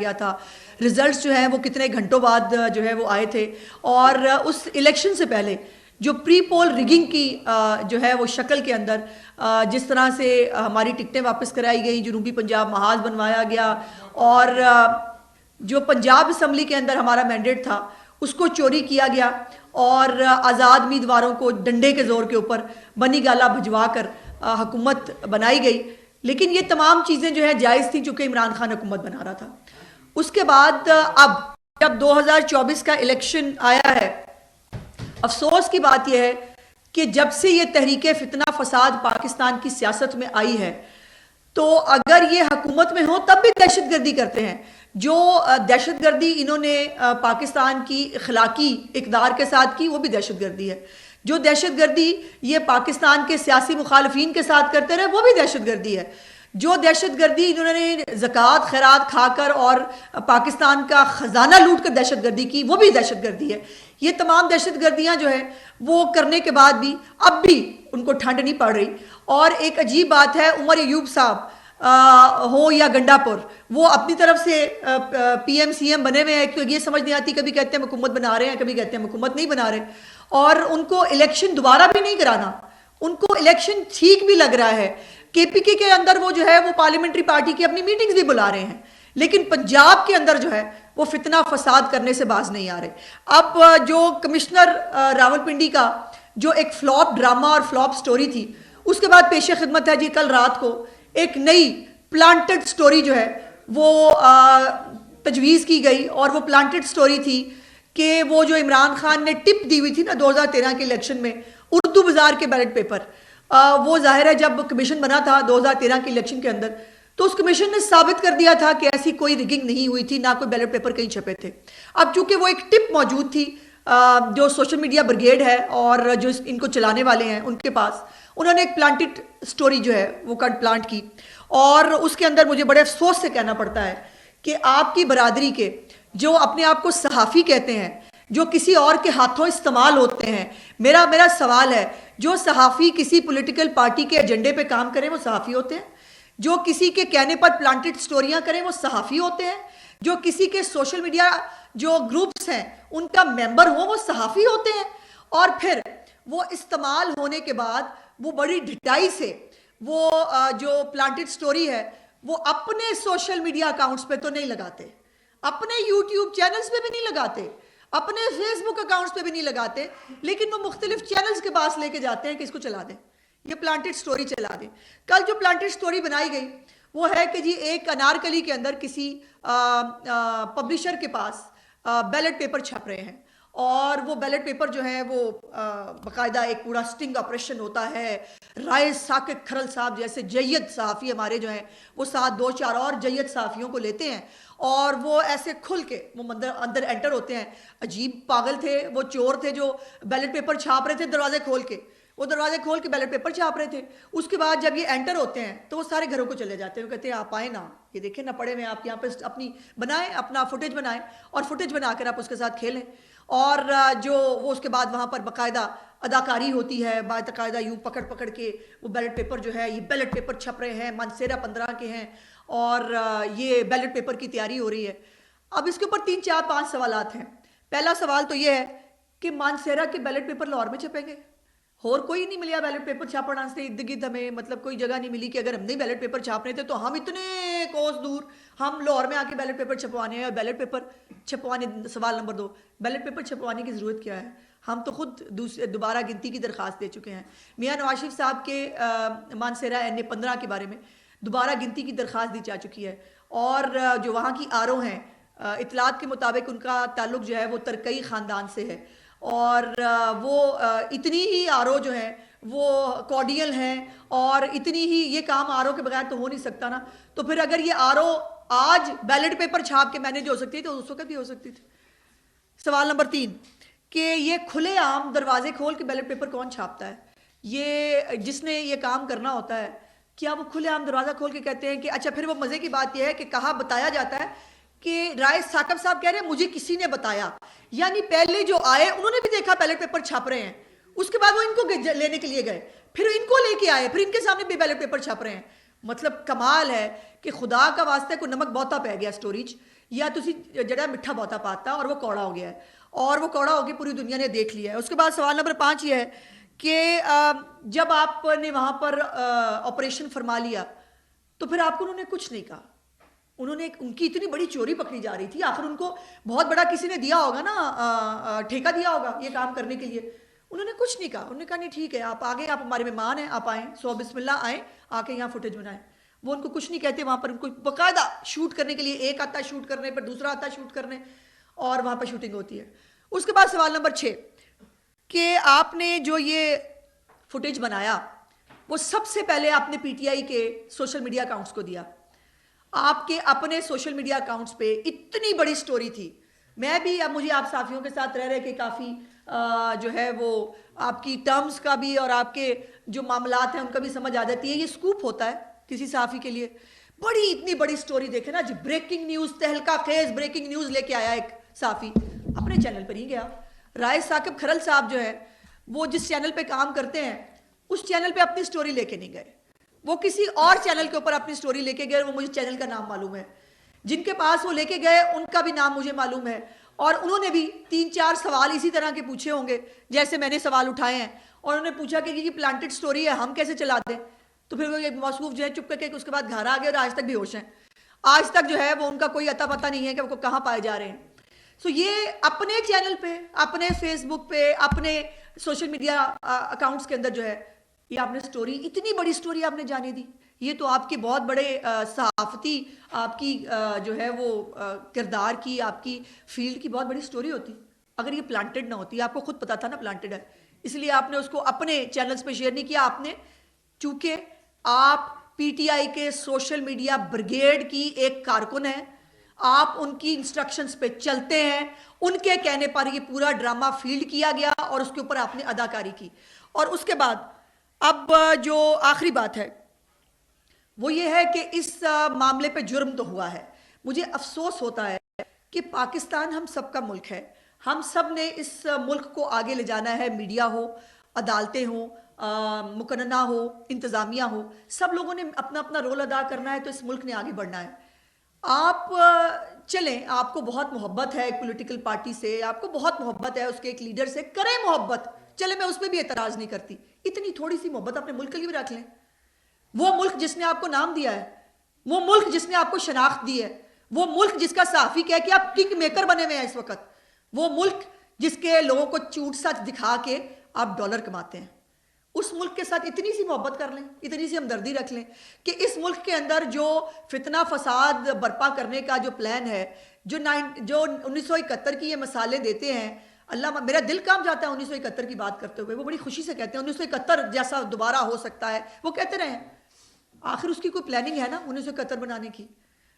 गया था, रिजल्ट्स जो हैं वो कितने घंटों बाद जो है वो आए थे, और उस इलेक्शन से पहले जो प्री पोल रिगिंग की जो है वो शक्ल के अंदर जिस तरह से हमारी टिकटें वापस कराई गई, जनूबी पंजाब महाज बनवाया गया, और जो पंजाब असम्बली के अंदर हमारा मैंडेट था उसको चोरी किया गया, और आज़ाद उम्मीदवारों को डंडे के जोर के ऊपर बनी गाला भिजवा कर हुकूमत बनाई गई। लेकिन ये तमाम चीज़ें जो है जायज़ थी चूँकि इमरान खान हुकूमत बना रहा था। उसके बाद अब जब 2024 का इलेक्शन आया है, अफसोस की बात यह है कि जब से ये तहरीक फितना फसाद पाकिस्तान की सियासत में आई है, तो अगर ये हुकूमत में हो तब भी दहशतगर्दी करते हैं। जो दहशतगर्दी इन्होंने पाकिस्तान की अखलाकी इक़दार के साथ की वो भी दहशतगर्दी है। जो दहशतगर्दी ये पाकिस्तान के सियासी मुखालफिन के साथ करते रहे वो भी दहशतगर्दी है। जो दहशतगर्दी इन्होंने ज़कात खैरात खाकर और पाकिस्तान का ख़जाना लूट कर दहशतगर्दी की वो भी दहशतगर्दी है। ये तमाम दहशतगर्दियाँ जो है वो करने के बाद भी अब भी उनको ठंड नहीं पड़ रही। और एक अजीब बात है, उमर अयूब साहब हो या गंडापुर, वो अपनी तरफ से PM CM बने हुए हैं, तो ये समझ नहीं आती, कभी कहते हैं हुकूमत बना रहे हैं, कभी कहते हैं हुकूमत नहीं बना रहे, और उनको इलेक्शन दोबारा भी नहीं कराना, उनको इलेक्शन ठीक भी लग रहा है। KPK के अंदर वो जो है वो पार्लियामेंट्री पार्टी की अपनी मीटिंग्स भी बुला रहे हैं, लेकिन पंजाब के अंदर जो है वो फितना फसाद करने से बाज नहीं आ रहे। अब जो कमिश्नर रावलपिंडी का जो एक फ्लॉप ड्रामा और फ्लॉप स्टोरी थी, उसके बाद पेशे खिदमत है जी, कल रात को एक नई प्लांटेड स्टोरी जो है वो तजवीज़ की गई, और वो प्लांटेड स्टोरी थी कि वो जो इमरान खान ने टिप दी हुई थी ना 2013 के इलेक्शन में, उर्दू बाजार के बैलेट पेपर, वो जाहिर है जब कमीशन बना था 2013 के इलेक्शन के अंदर, तो उस कमीशन ने साबित कर दिया था कि ऐसी कोई रिगिंग नहीं हुई थी, ना कोई बैलेट पेपर कहीं छपे थे। अब चूंकि वो एक टिप मौजूद थी, जो सोशल मीडिया ब्रिगेड है और जो इनको चलाने वाले हैं उनके पास, उन्होंने एक प्लांटेड स्टोरी जो है वो प्लांट की, और उसके अंदर मुझे बड़े अफसोस से कहना पड़ता है कि आपकी बरादरी के जो अपने आप को सहाफ़ी कहते हैं, जो किसी और के हाथों इस्तेमाल होते हैं, मेरा सवाल है, जो सहाफ़ी किसी पॉलिटिकल पार्टी के एजेंडे पे काम करें वो सहाफ़ी होते हैं? जो किसी के कहने पर प्लांटेड स्टोरियां करें वो सहाफ़ी होते हैं? जो किसी के सोशल मीडिया जो ग्रुप्स हैं उनका मेंबर हो वो सहाफ़ी होते हैं? और फिर वो इस्तेमाल होने के बाद वो बड़ी ढिठाई से वो जो प्लांटेड स्टोरी है वो अपने सोशल मीडिया अकाउंट्स पे तो नहीं लगाते, अपने यूट्यूब चैनल्स पे भी नहीं लगाते, अपने फेसबुक अकाउंट्स पे भी नहीं लगाते, लेकिन वो मुख्तलिफ चैनल्स के पास लेके जाते हैं कि इसको चला दें, ये प्लांटेड स्टोरी चला दें। कल जो प्लांटेड स्टोरी बनाई गई वो है कि जी एक अनारकली के अंदर किसी पब्लिशर के पास बैलेट पेपर छप रहे हैं, और वो बैलेट पेपर जो है वो बाकायदा एक पूरा स्टिंग ऑपरेशन होता है। राय साकिब खरल साहब जैसे जय्यद सहाफ़ी हमारे जो हैं वो साथ 2-4 और जय्यद सहाफ़ियों को लेते हैं, और वो ऐसे खुल के वो अंदर एंटर होते हैं। अजीब पागल थे वो, चोर थे जो बैलेट पेपर छाप रहे थे, दरवाजे खोल के बैलेट पेपर छाप रहे थे। उसके बाद जब ये एंटर होते हैं तो वो सारे घरों को चले जाते हैं, वो कहते हैं आप आए ना, ये देखें ना पड़े हुए, आप यहाँ पे अपनी बनाएं, अपना फुटेज बनाएं, और फुटेज बनाकर आप उसके साथ खेलें। और जो वो उसके बाद वहाँ पर बाकायदा अदाकारी होती है, बाकायदा यूँ पकड़ पकड़ के वो बैलेट पेपर जो है, ये बैलेट पेपर छप रहे हैं, मानसेरा 15 के हैं, और ये बैलेट पेपर की तैयारी हो रही है। अब इसके ऊपर 3-4-5 सवालात हैं। पहला सवाल तो ये है कि मानसेरा के बैलेट पेपर लाहौर में छपेंगे, और कोई नहीं मिला बैलेट पेपर छापना से इर्द गिर्द, हमें मतलब कोई जगह नहीं मिली कि अगर हम नहीं बैलेट पेपर छाप रहे थे तो हम इतने कोस दूर हम लाहौर में आके बैलेट पेपर छपवाने हैं। और बैलेट पेपर छपवाने, सवाल नंबर 2, बैलेट पेपर छपवाने की ज़रूरत क्या है? हम तो खुद दोबारा गिनती की दरख्वास्त दे चुके हैं। मियाँ नवाज शरीफ साहब के मानसेरा NA 15 के बारे में दोबारा गिनती की दरख्वास्त दी जा चुकी है, और जो वहाँ की RO हैं इतलात के मुताबिक उनका ताल्लुक जो है वो तरकई ख़ानदान से है, और वो इतनी ही RO जो है वो कॉर्डियल हैं, और इतनी ही ये काम RO के बगैर तो हो नहीं सकता ना। तो फिर अगर ये RO आज बैलेट पेपर छाप के मैनेज हो सकती है तो उस वक्त भी हो सकती थी। सवाल नंबर 3 कि ये खुले आम दरवाजे खोल के बैलेट पेपर कौन छापता है? ये जिसने ये काम करना होता है, क्या वो खुले आम दरवाजा खोल के कहते हैं कि अच्छा? फिर वो मजे की बात यह है कि कहा बताया जाता है कि राय साकिब साहब कह रहे हैं मुझे किसी ने बताया, यानी पहले जो आए उन्होंने भी देखा बैलेट पेपर छाप रहे हैं, उसके बाद वो इनको लेने के लिए गए, फिर इनको लेके आए, फिर इनके सामने भी बैलेट पेपर छाप रहे हैं। मतलब कमाल है कि खुदा का वास्ते को नमक बहुता पै गया स्टोरीज। या तुसी जड़ा मिठा बहुता पाता और वो कौड़ा हो गया है, और वो कौड़ा होकर पूरी दुनिया ने देख लिया है। उसके बाद सवाल नंबर 5 ये है कि जब आपने वहाँ पर ऑपरेशन फरमा लिया तो फिर आपको उन्होंने कुछ नहीं कहा। उन्होंने उनकी इतनी बड़ी चोरी पकड़ी जा रही थी, आखिर उनको बहुत बड़ा किसी ने दिया होगा ना, ठेका दिया होगा ये काम करने के लिए। उन्होंने कुछ नहीं कहा, उन्होंने कहा नहीं ठीक है आप आगे, आप हमारे मेहमान हैं, आप आएँ, सो बिस्मिल्लाह आएँ, आके यहाँ फुटेज बनाएं। वो उनको कुछ नहीं कहते, वहाँ पर उनको बाकायदा शूट करने के लिए एक आता है शूट करने पर, दूसरा आता है शूट करने, और वहाँ पर शूटिंग होती है। उसके बाद सवाल नंबर 6 कि आपने जो ये फुटेज बनाया वो सबसे पहले आपने पीटीआई के सोशल मीडिया अकाउंट्स को दिया। आपके अपने सोशल मीडिया अकाउंट्स पे इतनी बड़ी स्टोरी थी। मैं भी, अब मुझे आप साथियों के साथ रह रहे के काफ़ी जो है वो आपकी टर्म्स का भी और आपके जो मामलात हैं उनका भी समझ आ जाती है। ये स्कूप होता है किसी साफ़ी के लिए, बड़ी इतनी बड़ी स्टोरी देखे ना जी, ब्रेकिंग न्यूज़, तहलका खेज ब्रेकिंग न्यूज़ लेके आया एक साफ़ी, अपने चैनल पर ही गया। राय साकिब खरल साहब जो है वो जिस चैनल पे काम करते हैं उस चैनल पे अपनी स्टोरी लेके नहीं गए, वो किसी और चैनल के ऊपर अपनी स्टोरी लेके गए। वो मुझे चैनल का नाम मालूम है, जिनके पास वो लेके गए उनका भी नाम मुझे मालूम है, और उन्होंने भी 3-4 सवाल इसी तरह के पूछे होंगे जैसे मैंने सवाल उठाए हैं, और उन्होंने पूछा कि ये प्लांटेड स्टोरी है, हम कैसे चला दें। तो फिर वो ये मौसूफ जो है चुप करके उसके बाद घर आ गए और आज तक बेहोश हैं। आज तक जो है वो उनका कोई अता पता नहीं है कि वो कहाँ पाए जा रहे हैं। सो ये अपने चैनल पे, अपने फेसबुक पे, अपने सोशल मीडिया अकाउंट्स के अंदर जो है ये आपने स्टोरी, इतनी बड़ी स्टोरी आपने जाने दी। ये तो आपके बहुत बड़े सहाफती आपकी जो है वो किरदार की, आपकी फील्ड की बहुत बड़ी स्टोरी होती अगर ये प्लांटेड ना होती। आपको खुद पता था ना प्लांटेड है, इसलिए आपने उसको अपने चैनल्स पे शेयर नहीं किया। आपने, चूंकि आप पीटीआई के सोशल मीडिया ब्रिगेड की एक कारकुन है, आप उनकी इंस्ट्रक्शंस पे चलते हैं, उनके कहने पर ये पूरा ड्रामा फील्ड किया गया और उसके ऊपर आपने अदाकारी की। और उसके बाद अब जो आखिरी बात है वो ये है कि इस मामले पे जुर्म तो हुआ है। मुझे अफसोस होता है कि पाकिस्तान हम सबका मुल्क है, हम सब ने इस मुल्क को आगे ले जाना है। मीडिया हो, अदालतें हो, मुकन्ना हो, इंतज़ामिया हो, सब लोगों ने अपना अपना रोल अदा करना है, तो इस मुल्क ने आगे बढ़ना है। आप चलें, आपको बहुत मोहब्बत है एक पॉलिटिकल पार्टी से, आपको बहुत मोहब्बत है उसके एक लीडर से, करें मोहब्बत, चले, मैं उस पर भी एतराज़ नहीं करती। इतनी थोड़ी सी मोहब्बत अपने मुल्क के लिए भी रख लें। वो मुल्क जिसने आपको नाम दिया है, वो मुल्क जिसने आपको शनाख्त दी है, वो मुल्क जिसका साफी कह कि आप किंग मेकर बने हुए हैं इस वक्त, वो मुल्क जिसके लोगों को चूट सच दिखा के आप डॉलर कमाते हैं, उस मुल्क के साथ इतनी सी मोहब्बत कर लें, इतनी सी हमदर्दी रख लें कि इस मुल्क के अंदर जो फितना फसाद बर्पा करने का जो प्लान है, जो 1971 की ये मिसालें देते हैं, अल्लाह, मेरा दिल काम जाता है 1971 की बात करते हुए। वो बड़ी खुशी से कहते हैं 1971 जैसा दोबारा हो सकता है, वो कहते रहे। आखिर उसकी कोई प्लानिंग है ना 1971 बनाने की।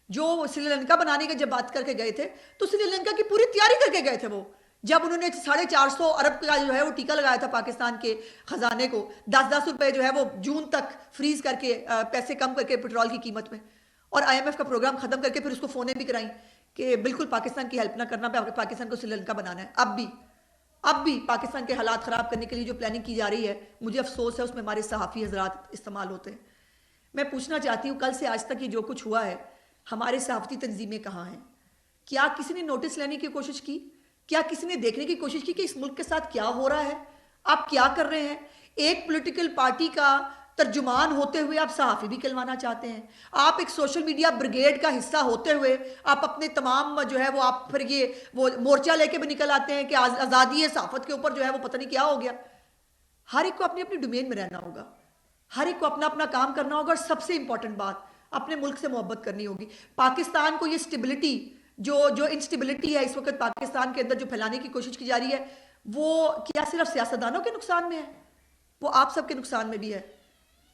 जो श्रीलंका बनाने की जब बात करके गए थे तो श्रीलंका की पूरी तैयारी करके गए थे। वो जब उन्होंने 450 अरब का जो है वो टीका लगाया था पाकिस्तान के खजाने को, 10-10 रुपए जो है वो जून तक फ्रीज करके, पैसे कम करके पेट्रोल की कीमत में, और IMF का प्रोग्राम खत्म करके फिर उसको फोने भी कराई कि बिल्कुल पाकिस्तान की हेल्प ना करना, पाकिस्तान को श्रीलंका बनाना है। अब भी पाकिस्तान के हालात ख़राब करने के लिए जो प्लानिंग की जा रही है, मुझे अफसोस है उसमें हमारे सहाफ़ी हजरात इस्तेमाल होते हैं। मैं पूछना चाहती हूँ, कल से आज तक ये जो कुछ हुआ है, हमारे सहाफ़ती तंजीमें कहाँ हैं? क्या किसी ने नोटिस लेने की कोशिश की? क्या किसी ने देखने की कोशिश की कि इस मुल्क के साथ क्या हो रहा है, आप क्या कर रहे हैं? एक पॉलिटिकल पार्टी का तर्जुमान होते हुए आप सहाफ़ी भी कहलवाना चाहते हैं। आप एक सोशल मीडिया ब्रिगेड का हिस्सा होते हुए आप अपने तमाम जो है वो आप फिर ये वो मोर्चा लेके भी निकल आते हैं कि आज़ादी है सहाफ़त के ऊपर जो है वो पता नहीं क्या हो गया। हर एक को अपनी अपनी डोमेन में रहना होगा, हर एक को अपना अपना काम करना होगा, और सबसे इंपॉर्टेंट बात, अपने मुल्क से मोहब्बत करनी होगी। पाकिस्तान को ये स्टेबिलिटी, जो इंस्टेबिलिटी है इस वक्त पाकिस्तान के अंदर जो फैलाने की कोशिश की जा रही है, वो क्या सिर्फ सियासतदानों के नुकसान में है? वो आप सबके नुकसान में भी है,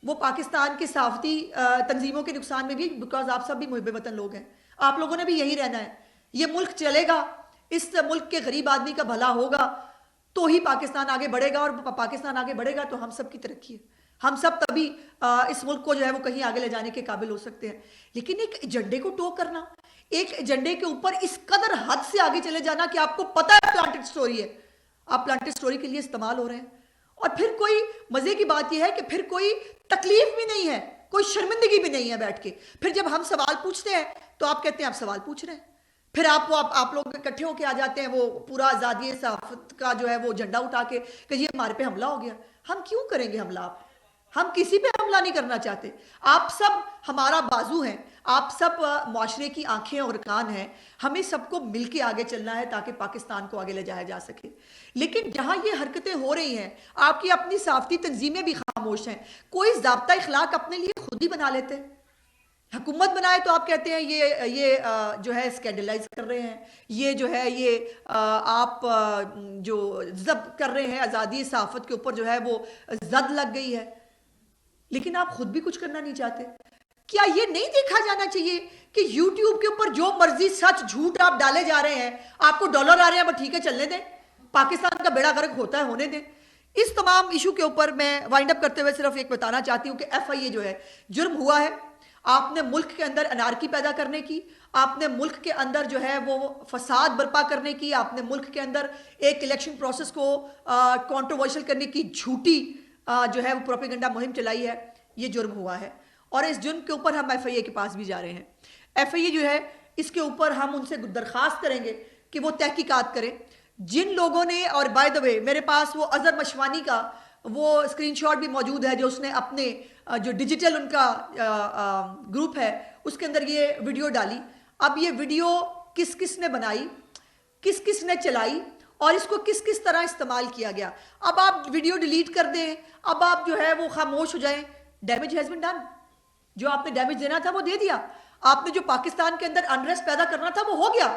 वो पाकिस्तान के सहाफ़ती तंजीमों के नुकसान में भी, बिकॉज आप सब भी मुहिब वतन लोग हैं, आप लोगों ने भी यही रहना है। ये मुल्क चलेगा, इस मुल्क के गरीब आदमी का भला होगा तो ही पाकिस्तान आगे बढ़ेगा, और पाकिस्तान आगे बढ़ेगा तो हम सब की तरक्की है। हम सब तभी इस मुल्क को जो है वो कहीं आगे ले जाने के काबिल हो सकते हैं। लेकिन एक एजेंडे को टो करना, एक एजेंडे के ऊपर इस कदर हद से आगे चले जाना कि आपको पता है प्लांटेड स्टोरी है, आप प्लांटेड स्टोरी के लिए इस्तेमाल हो रहे हैं, और फिर कोई मजे की बात यह है कि फिर कोई तकलीफ भी नहीं है, कोई शर्मिंदगी भी नहीं है बैठ के। फिर जब हम सवाल पूछते हैं तो आप कहते हैं आप सवाल पूछ रहे हैं। फिर आप लोग इकट्ठे होके आ जाते हैं, वो पूरा आज़ादी सहाफ़त का जो है वो झंडा उठा के कि ये हमारे पे हमला हो गया। हम क्यों करेंगे हमला? हम किसी पे हमला नहीं करना चाहते। आप सब हमारा बाजू हैं, आप सब मुआशरे की आंखें और कान हैं। हमें सबको मिल के आगे चलना है ताकि पाकिस्तान को आगे ले जाया जा सके। लेकिन जहां ये हरकतें हो रही हैं, आपकी अपनी साफ़ती तंजीमें भी खामोश हैं। कोई ज़ाब्ता इखलाक अपने लिए खुद ही बना लेते हैं। हुकूमत बनाए तो आप कहते हैं ये जो है स्कैंडलाइज कर रहे हैं, ये जो है ये आप जो जब्त कर रहे हैं आज़ादी सहाफ़त के ऊपर जो है वो जद लग गई है। लेकिन आप खुद भी कुछ करना नहीं चाहते। क्या ये नहीं देखा जाना चाहिए कि YouTube के ऊपर जो मर्जी सच झूठ आप डाले जा रहे हैं, आपको डॉलर आ रहे हैं, ठीक है चलने दें, पाकिस्तान का बेड़ा गर्क होता है होने दें। इस तमाम इशू के ऊपर मैं वाइंड अप करते हुए सिर्फ एक बताना चाहती हूँ कि FIA जो है जुर्म हुआ है। आपने मुल्क के अंदर अनारकी पैदा करने की, आपने मुल्क के अंदर जो है वो फसाद बर्पा करने की, आपने मुल्क के अंदर एक इलेक्शन प्रोसेस को कंट्रोवर्शियल करने की झूठी जो है वो प्रोपेगेंडा मुहिम चलाई है। ये जुर्म हुआ है और इस जुर्म के ऊपर हम FIA के पास भी जा रहे हैं। FIA जो है इसके ऊपर हम उनसे दरख्वास्त करेंगे कि वो तहकीकात करें। जिन लोगों ने, और बाय द वे मेरे पास वो अजहर मशवानी का वो स्क्रीनशॉट भी मौजूद है जो उसने अपने जो डिजिटल उनका ग्रुप है उसके अंदर ये वीडियो डाली। अब ये वीडियो किस किस ने बनाई, किस किस ने चलाई और इसको किस किस तरह इस्तेमाल किया गया। अब आप वीडियो डिलीट कर दें, अब आप जो है वो खामोश हो जाएं। Damage has been done. जो आपने डैमेज देना था वो दे दिया, आपने जो पाकिस्तान के अंदर अनरेस्ट पैदा करना था वो हो गया।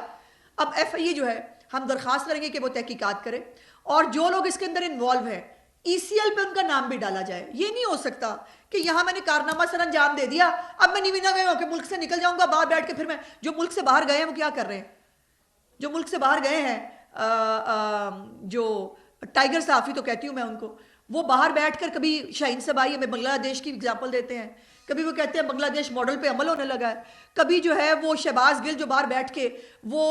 अब FIA जो है हम दरख्वास्त करेंगे कि वो तहकीकात करे और जो लोग इसके अंदर इन्वॉल्व है ECL पे उनका नाम भी डाला जाए। ये नहीं हो सकता कि यहां मैंने कारनामा सर अंजाम दे दिया, अब मैं नीवीना में होकर मुल्क से निकल जाऊंगा, बाहर बैठ के फिर मैं, जो मुल्क से बाहर गए हैं वो क्या कर रहे हैं? जो मुल्क से बाहर गए हैं जो टाइगर सहाफ़ी तो कहती हूँ मैं उनको, वो बाहर बैठकर कभी शाहीन सबाई हमें बांग्लादेश की एग्जाम्पल देते हैं, कभी वो कहते हैं बांग्लादेश मॉडल पे अमल होने लगा है, कभी जो है वो शहबाज गिल जो बाहर बैठ के वो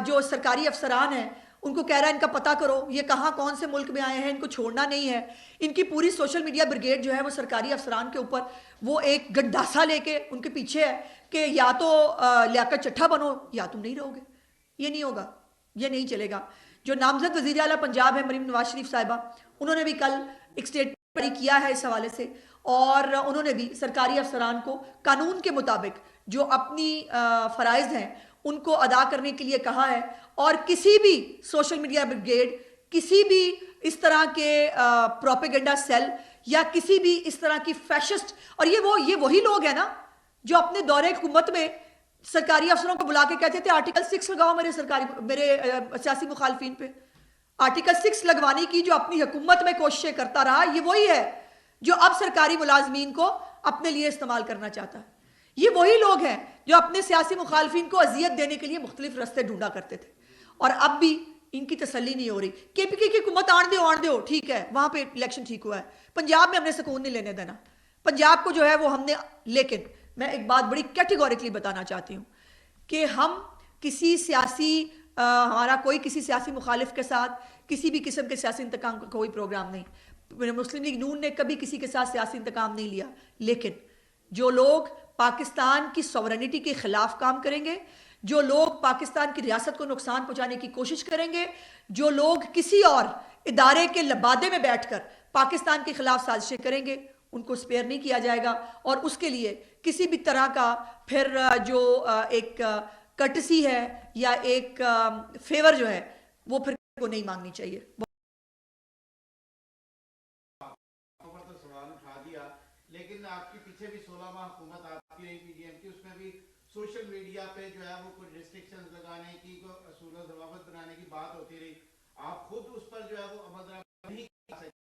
जो सरकारी अफसरान हैं उनको कह रहा है इनका पता करो, ये कहाँ कौन से मुल्क में आए हैं, इनको छोड़ना नहीं है। इनकी पूरी सोशल मीडिया ब्रिगेड जो है वो सरकारी अफसरान के ऊपर वो एक गंडासा लेके उनके पीछे है कि या तो लियाकत चट्ठा बनो या तुम नहीं रहोगे। ये नहीं होगा, ये नहीं चलेगा। जो नामजद वज़ीर आला पंजाब है मरीम नवाज शरीफ साहिबा, उन्होंने भी कल एक स्टेटमेंट जारी किया है इस हवाले से और उन्होंने भी सरकारी अफसरान को कानून के मुताबिक जो अपनी फ़राइज़ हैं उनको अदा करने के लिए कहा है और किसी भी सोशल मीडिया ब्रिगेड, किसी भी इस तरह के प्रोपेगेंडा सेल या किसी भी इस तरह की फैशिस्ट, और ये वही लोग हैं ना जो अपने दौरे हुकूमत में सरकारी अफसरों को बुला के कहते थे आर्टिकल 6 लगाओ मेरे सियासी मुखालफिन पे। आर्टिकल 6 लगवाने की जो अपनी हुकूमत में कोशिशें करता रहा, ये वही है जो अब सरकारी मुलाजमीन को अपने लिए इस्तेमाल करना चाहता है। ये वही लोग हैं जो अपने सियासी मुखालफिन को अजियत देने के लिए मुख्तलिफ रास्ते ढूंढा करते थे और अब भी इनकी तसल्ली नहीं हो रही। KPK की हुकूमत आन दो, ठीक है, वहां पे इलेक्शन ठीक हुआ है, पंजाब में हमने सुकून नहीं लेने देना, पंजाब को जो है वो हमने। लेकिन मैं एक बात बड़ी कैटेगोरिकली बताना चाहती हूँ कि हम किसी सियासी हमारा कोई किसी सियासी मुखालिफ के साथ किसी भी किस्म के सियासी इंतकाम का कोई प्रोग्राम नहीं। मुस्लिम लीग नून ने कभी किसी के साथ सियासी इंतकाम नहीं लिया, लेकिन जो लोग पाकिस्तान की सॉवरेनिटी के खिलाफ काम करेंगे, जो लोग पाकिस्तान की रियासत को नुकसान पहुंचाने की कोशिश करेंगे, जो लोग किसी और इदारे के लबादे में बैठकर पाकिस्तान के खिलाफ साजिशें करेंगे, उनको स्पेयर नहीं किया जाएगा और उसके लिए किसी भी तरह का फिर जो एक कर्टसी है या एक फेवर जो है वो फिर को नहीं मांगनी चाहिए। तो सवाल उठा दिया, लेकिन आपके पीछे भी 16 माह हुकूमत आपकी रही PDM की, उसमें भी सोशल मीडिया पे जो है वो कुछ रिस्ट्रिक्शंस लगाने की, असूल और ज़वाबित बनाने की बात होती रही। आप खुद उस पर जो है वो अमल नहीं कर सकते।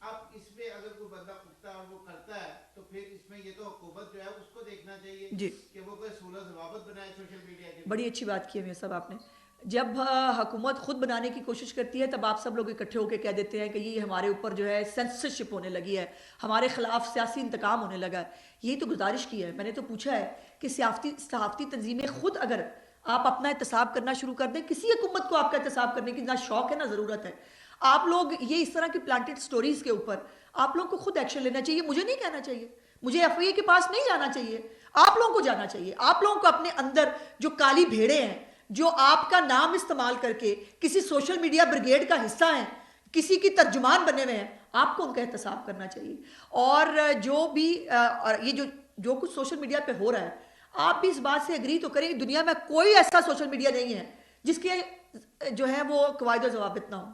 अब इसमें अगर कोई बंदा पुख्ता और वो करता है तो फिर इसमें ये तो हुकूमत जो है उसको देखना चाहिए जी कि वो कोई असूल और ज़वाबित बनाए सोशल मीडिया के। बड़ी अच्छी बात की है सब आपने। जब हुकूमत खुद बनाने की कोशिश करती है तब आप सब लोग इकट्ठे होकर कह देते हैं कि ये हमारे ऊपर जो है सेंसरशिप होने लगी है, हमारे खिलाफ सियासी इंतकाम होने लगा है। यही तो गुजारिश की है मैंने, तो पूछा है कि सहाफ़ती तंजीमें खुद अगर आप अपना एहतसाब करना शुरू कर दें, किसी हुकूमत को आपका एहतसाब करने की ना शौक है ना ज़रूरत है। आप लोग ये इस तरह की प्लांटेड स्टोरीज के ऊपर आप लोग को खुद एक्शन लेना चाहिए। मुझे नहीं कहना चाहिए, मुझे FIA के पास नहीं जाना चाहिए, आप लोगों को जाना चाहिए। आप लोगों को अपने अंदर जो काली भेड़ें हैं, जो आपका नाम इस्तेमाल करके किसी सोशल मीडिया ब्रिगेड का हिस्सा हैं, किसी की तर्जुमान बने हुए हैं, आपको उनका एहतसाब करना चाहिए। और जो भी और ये जो कुछ सोशल मीडिया पे हो रहा है, आप भी इस बात से एग्री तो करें, दुनिया में कोई ऐसा सोशल मीडिया नहीं है जिसके जो है वो कवायद और ज़वाबित ना हो।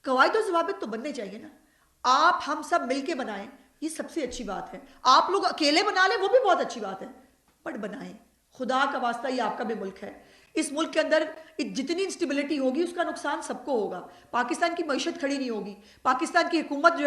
कवायद और ज़वाबित तो बनने चाहिए ना, आप हम सब मिलके बनाएं, ये सबसे अच्छी बात है। आप लोग अकेले बना लें वो भी बहुत अच्छी बात है, बट बनाएं। खुदा का वास्ता, ये आपका भी मुल्क है, इस मुल्क के अंदर जितनी इंस्टेबिलिटी होगी उसका नुकसान सबको होगा। पाकिस्तान की मईशत खड़ी नहीं होगी, पाकिस्तान की हुकूमत जो है